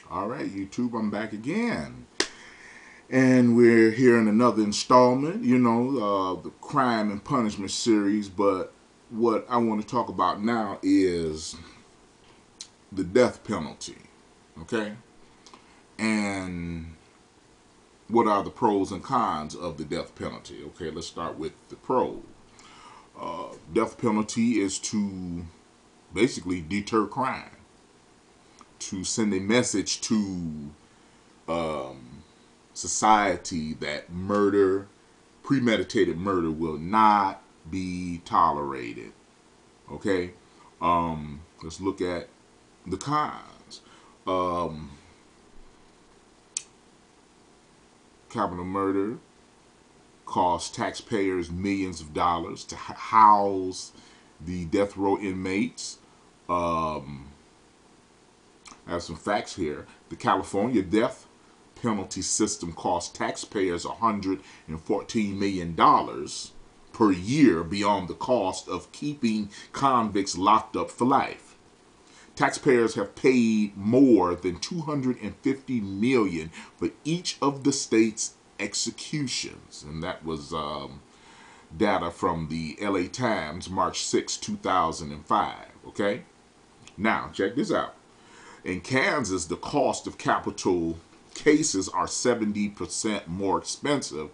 All right, YouTube, I'm back again. And we're here in another installment, the crime and punishment series. But what I want to talk about now is the death penalty, okay? And what are the pros and cons of the death penalty? Okay, let's start with the pros. Death penalty is to basically deter crime, to send a message to society that murder, premeditated murder, will not be tolerated. Okay, let's look at the cons. Um, Capital murder costs taxpayers millions of dollars to house the death row inmates. Um, I have some facts here. The California death penalty system costs taxpayers $114 million per year beyond the cost of keeping convicts locked up for life. Taxpayers have paid more than $250 million for each of the state's executions, and that was data from the LA Times, March 6, 2005. Okay, now check this out. In Kansas, the cost of capital cases are 70% more expensive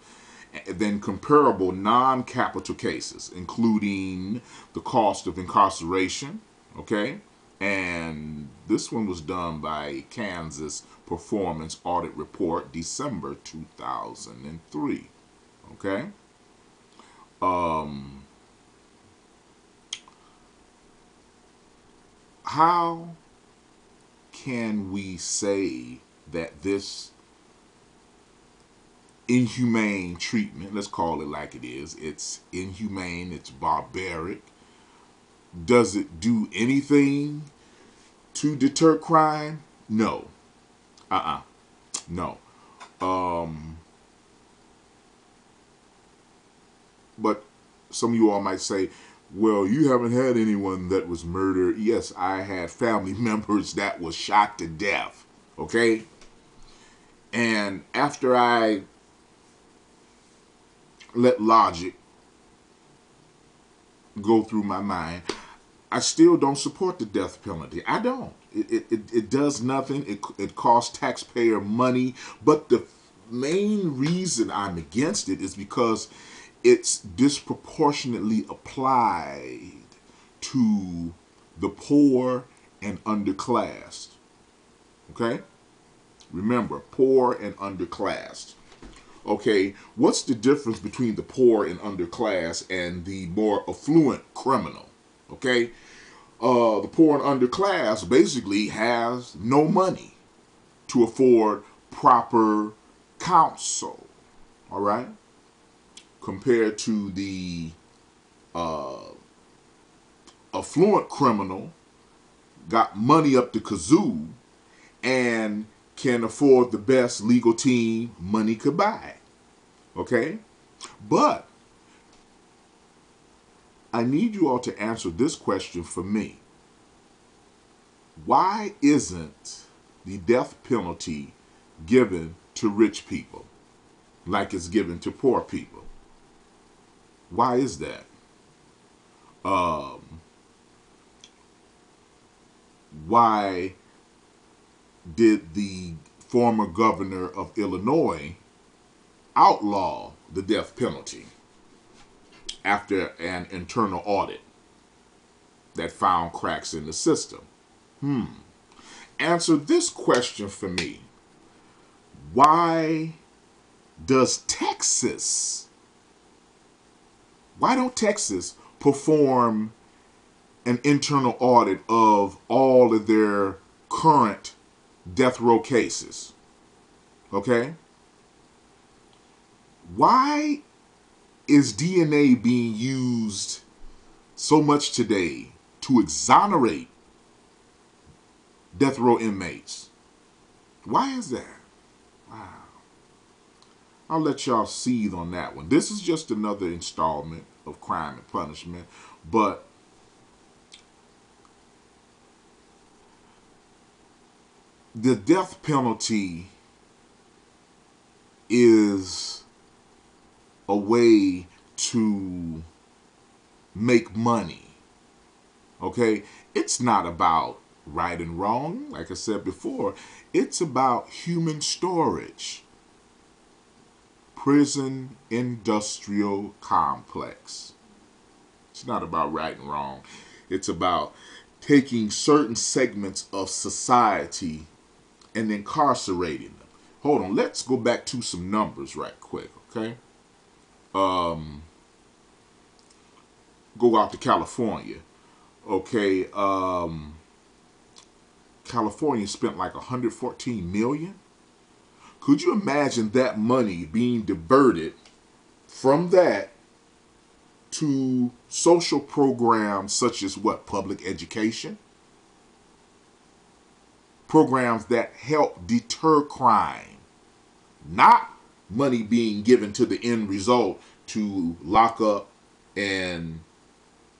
than comparable non-capital cases, including the cost of incarceration. Okay, and this one was done by Kansas Performance Audit Report, December 2003. Okay, how can we say that this inhumane treatment, let's call it like it is, it's inhumane, it's barbaric? Does it do anything to deter crime? No. No. Um, but some of you all might say, well, you haven't had anyone that was murdered. Yes, I had family members that was shot to death. Okay? And after I let logic go through my mind, I still don't support the death penalty. I don't. It does nothing. It costs taxpayer money. But the main reason I'm against it is because it's disproportionately applied to the poor and underclassed. Okay? Remember, poor and underclassed. Okay, what's the difference between the poor and underclass and the more affluent criminal? Okay, the poor and underclass basically has no money to afford proper counsel. All right, compared to the affluent criminal, got money up the kazoo and can afford the best legal team money could buy. Okay? But I need you all to answer this question for me. Why isn't the death penalty given to rich people like it's given to poor people? Why is that? Why did the former governor of Illinois outlaw the death penalty after an internal audit that found cracks in the system? Answer this question for me. Why does why don't Texas perform an internal audit of all of their current death row cases? Okay? Why is DNA being used so much today to exonerate death row inmates? Why is that? Wow. I'll let y'all seethe on that one. This is just another installment of Crime and Punishment, but the death penalty is a way to make money. Okay? It's not about right and wrong, like I said before. It's about human storage. Prison industrial complex. It's not about right and wrong. It's about taking certain segments of society and incarcerating them. Hold on, let's go back to some numbers right quick, okay? Go out to California. Okay, California spent like 114 million. Could you imagine that money being diverted from that to social programs such as what? Public education? Programs that help deter crime. Not money being given to the end result to lock up and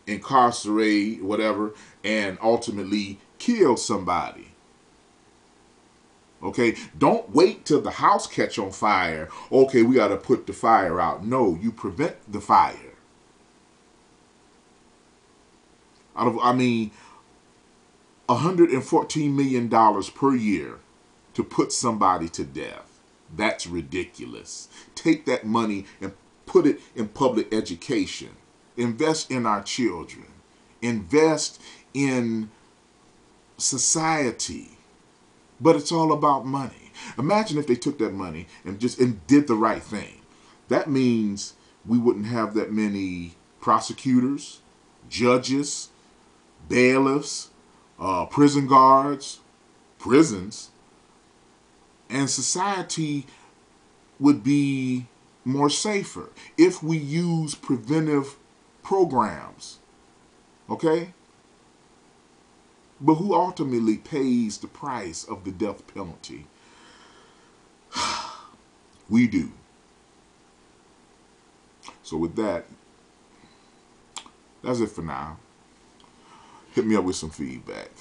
incarcerate, whatever, and ultimately kill somebody. Okay, don't wait till the house catch on fire. Okay, we got to put the fire out. No, you prevent the fire. I mean, $114 million per year to put somebody to death. That's ridiculous. Take that money and put it in public education. Invest in our children. Invest in society. But it's all about money. Imagine if they took that money and did the right thing. That means we wouldn't have that many prosecutors, judges, bailiffs, prison guards, prisons, and society would be more safer if we use preventive programs. Okay? But who ultimately pays the price of the death penalty? We do. So with that, that's it for now. Hit me up with some feedback.